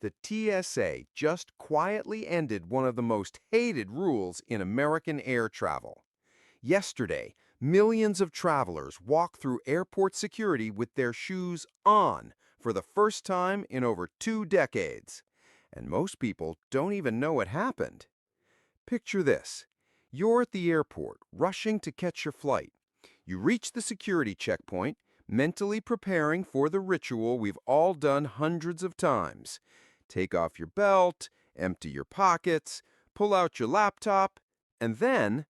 The TSA just quietly ended one of the most hated rules in American air travel. Yesterday, millions of travelers walked through airport security with their shoes on for the first time in over 2 decades. And most people don't even know it happened. Picture this. You're at the airport, rushing to catch your flight. You reach the security checkpoint, mentally preparing for the ritual we've all done hundreds of times. Take off your belt, empty your pockets, pull out your laptop, and then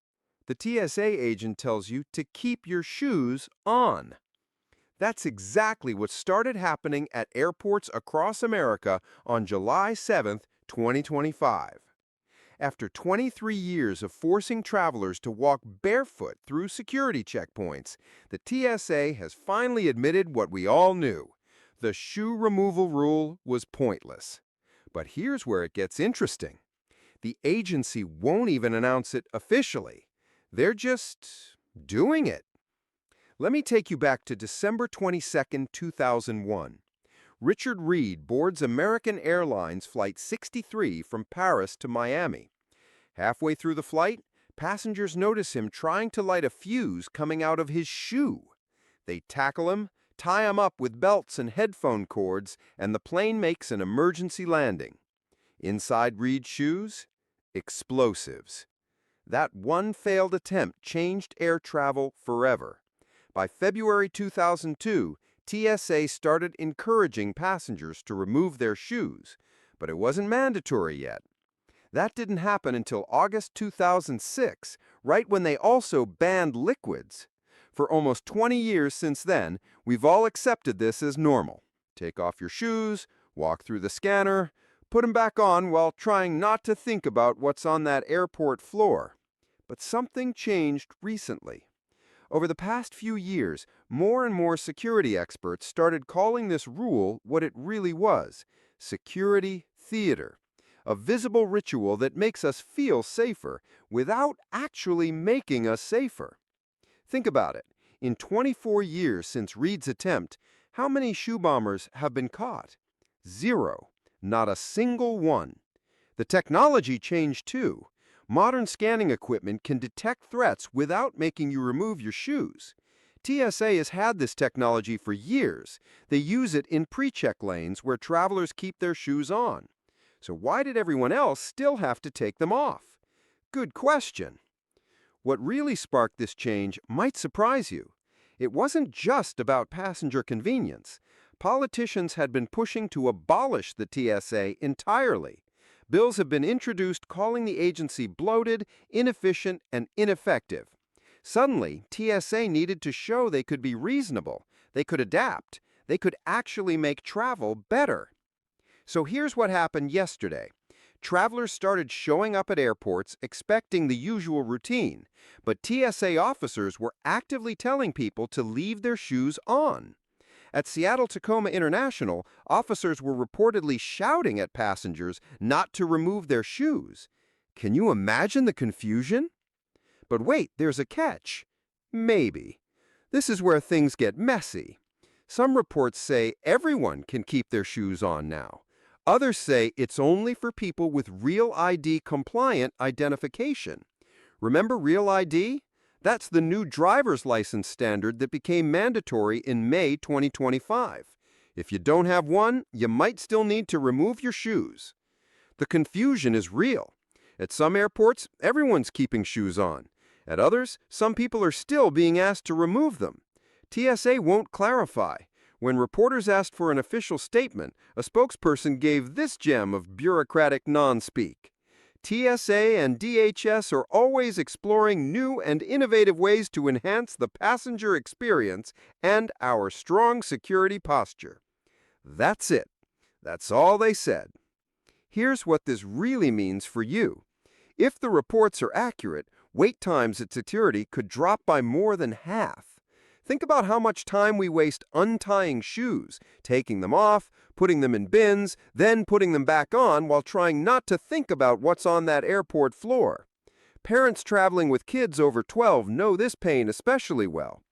the TSA agent tells you to keep your shoes on. That's exactly what started happening at airports across America on July 7th, 2025. After 23 years of forcing travelers to walk barefoot through security checkpoints, the TSA has finally admitted what we all knew. The shoe removal rule was pointless. But here's where it gets interesting. The agency won't even announce it officially. They're just doing it. Let me take you back to December 22, 2001. Richard Reed boards American Airlines Flight 63 from Paris to Miami. Halfway through the flight, passengers notice him trying to light a fuse coming out of his shoe. They tackle him, tie him up with belts and headphone cords, and the plane makes an emergency landing. Inside Reed's shoes? Explosives. That one failed attempt changed air travel forever. By February 2002, TSA started encouraging passengers to remove their shoes, but it wasn't mandatory yet. That didn't happen until August 2006, right when they also banned liquids. For almost 20 years since then, we've all accepted this as normal. Take off your shoes, walk through the scanner, put them back on while trying not to think about what's on that airport floor. But something changed recently. Over the past few years, more and more security experts started calling this rule what it really was: security theater, a visible ritual that makes us feel safer without actually making us safer. Think about it. In 24 years since Reed's attempt, how many shoe bombers have been caught? Zero. Not a single one. The technology changed too. Modern scanning equipment can detect threats without making you remove your shoes. TSA has had this technology for years. They use it in PreCheck lanes where travelers keep their shoes on. So why did everyone else still have to take them off? Good question. What really sparked this change might surprise you. It wasn't just about passenger convenience. Politicians had been pushing to abolish the TSA entirely. Bills have been introduced calling the agency bloated, inefficient, and ineffective. Suddenly, TSA needed to show they could be reasonable, they could adapt, they could actually make travel better. So here's what happened yesterday. Travelers started showing up at airports expecting the usual routine, but TSA officers were actively telling people to leave their shoes on. At Seattle-Tacoma International, officers were reportedly shouting at passengers not to remove their shoes. Can you imagine the confusion? But wait, there's a catch. Maybe. This is where things get messy. Some reports say everyone can keep their shoes on now. Others say it's only for people with Real ID compliant identification. Remember Real ID? That's the new driver's license standard that became mandatory in May 2025. If you don't have one, you might still need to remove your shoes. The confusion is real. At some airports, everyone's keeping shoes on. At others, some people are still being asked to remove them. TSA won't clarify. When reporters asked for an official statement, a spokesperson gave this gem of bureaucratic non-speak. TSA and DHS are always exploring new and innovative ways to enhance the passenger experience and our strong security posture. That's it. That's all they said. Here's what this really means for you. If the reports are accurate, wait times at security could drop by more than half. Think about how much time we waste untying shoes, taking them off, putting them in bins, then putting them back on while trying not to think about what's on that airport floor. Parents traveling with kids over 12 know this pain especially well.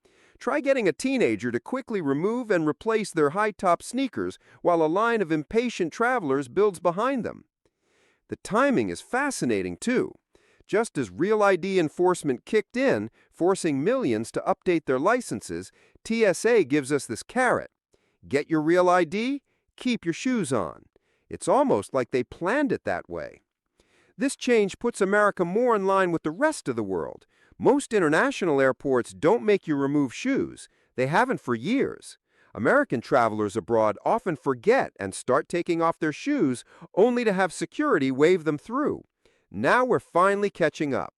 Try getting a teenager to quickly remove and replace their high-top sneakers while a line of impatient travelers builds behind them. The timing is fascinating, too. Just as Real ID enforcement kicked in, forcing millions to update their licenses, TSA gives us this carrot. Get your Real ID? Keep your shoes on. It's almost like they planned it that way. This change puts America more in line with the rest of the world. Most international airports don't make you remove shoes. They haven't for years. American travelers abroad often forget and start taking off their shoes only to have security wave them through. Now we're finally catching up.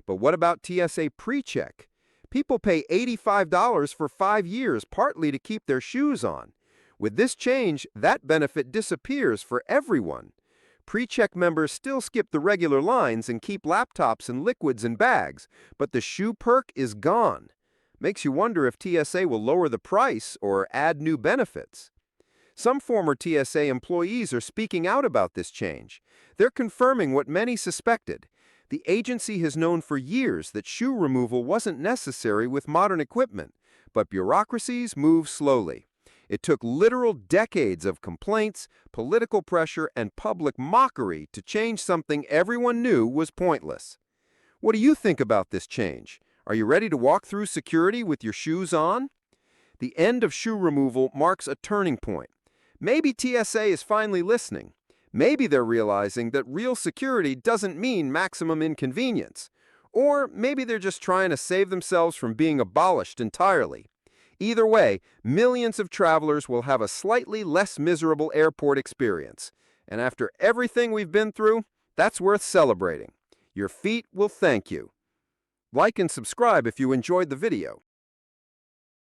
But what about TSA PreCheck? People pay $85 for 5 years partly to keep their shoes on. With this change, that benefit disappears for everyone. PreCheck members still skip the regular lines and keep laptops and liquids in bags, but the shoe perk is gone. Makes you wonder if TSA will lower the price or add new benefits. Some former TSA employees are speaking out about this change. They're confirming what many suspected. The agency has known for years that shoe removal wasn't necessary with modern equipment, but bureaucracies move slowly. It took literal decades of complaints, political pressure, and public mockery to change something everyone knew was pointless. What do you think about this change? Are you ready to walk through security with your shoes on? The end of shoe removal marks a turning point. Maybe TSA is finally listening. Maybe they're realizing that real security doesn't mean maximum inconvenience. Or maybe they're just trying to save themselves from being abolished entirely. Either way, millions of travelers will have a slightly less miserable airport experience. And after everything we've been through, that's worth celebrating. Your feet will thank you. Like and subscribe if you enjoyed the video.